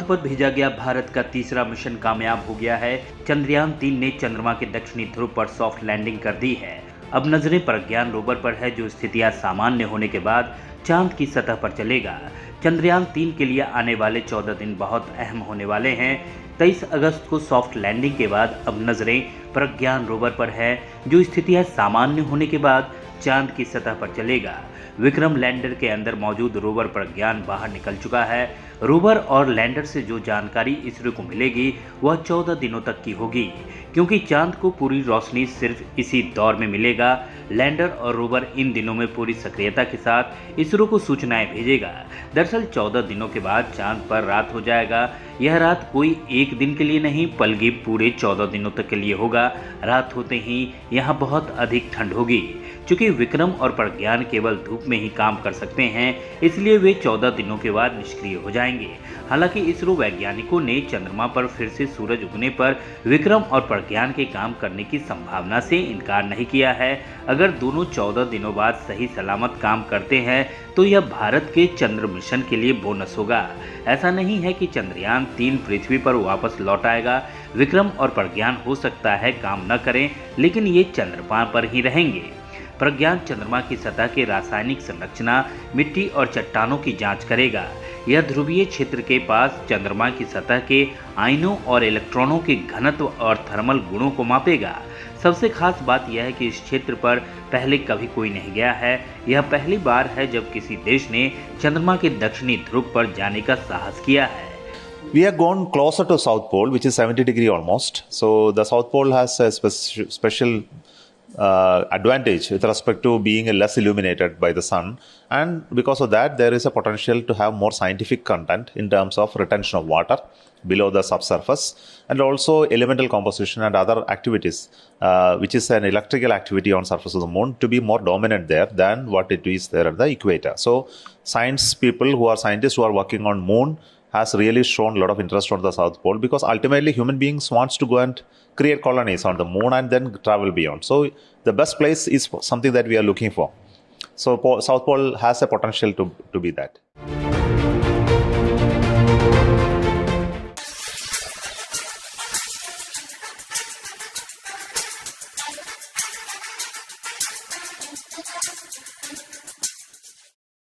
चांद पर भेजा गया भारत का तीसरा मिशन कामयाब हो गया है। चंद्रयान-3 ने चंद्रमा के दक्षिणी ध्रुव पर सॉफ्ट लैंडिंग कर दी है। अब नजरें प्रज्ञान रोवर पर है, जो स्थितियां सामान्य होने के बाद चांद की सतह पर चलेगा। चंद्रयान-3 के लिए आने वाले 14 दिन बहुत अहम होने वाले हैं। 23 अगस्त को सॉफ्ट लैंडिंग के बाद अब नजरें प्रज्ञान रोवर पर है, जो स्थितियां सामान्य होने के बाद चांद की सतह पर चलेगा। विक्रम लैंडर के अंदर मौजूद रोवर प्रज्ञान बाहर निकल चुका है। रोवर और लैंडर से जो जानकारी इसरो को मिलेगी वह 14 दिनों तक की होगी, क्योंकि चांद को पूरी रोशनी सिर्फ इसी दौर में मिलेगा। लैंडर और रोवर इन दिनों में पूरी सक्रियता के साथ इसरो को सूचनाएं भेजेगा। दरअसल 14 दिनों के बाद चांद पर रात हो जाएगा। यह रात कोई एक दिन के लिए नहीं, बल्कि पूरे 14 दिनों तक के लिए होगा। रात होते ही यहाँ बहुत अधिक ठंड होगी। चूंकि विक्रम और प्रज्ञान केवल धूप में ही काम कर सकते हैं, इसलिए वे 14 दिनों के बाद निष्क्रिय हो जाएंगे। हालांकि इसरो वैज्ञानिकों ने चंद्रमा पर फिर से सूरज उगने पर विक्रम और प्रज्ञान के काम करने की संभावना से इनकार नहीं किया है। अगर दोनों 14 दिनों बाद सही सलामत काम करते हैं तो यह भारत के चंद्र मिशन के लिए बोनस होगा। ऐसा नहीं है कि चंद्रयान-3 पृथ्वी पर वापस लौट आएगा। विक्रम और प्रज्ञान हो सकता है काम न करें, लेकिन ये चंद्रमा पर ही रहेंगे। प्रज्ञान चंद्रमा की सतह के रासायनिक संरचना, मिट्टी और चट्टानों की जांच करेगा। यह ध्रुवीय क्षेत्र के पास चंद्रमा की सतह के आयनों और इलेक्ट्रॉनों के घनत्व और थर्मल गुणों को मापेगा। सबसे खास बात यह है कि इस क्षेत्र पर पहले कभी कोई नहीं गया है। यह पहली बार है जब किसी देश ने चंद्रमा के दक्षिणी ध्रुव पर जाने का साहस किया है। We have gone closer to South Pole, which is 70 degree almost. So the South Pole has a special advantage with respect to being less illuminated by the sun, and because of that there is a potential to have more scientific content in terms of retention of water below the subsurface, and also elemental composition and other activities, which is an electrical activity on surface of the moon, to be more dominant there than what it is there at the equator. So science people who are scientists who are working on moon has really shown a lot of interest on the South Pole, because ultimately human beings wants to go and create colonies on the moon and then travel beyond. So the best place is something that we are looking for. So South Pole has a potential to be that.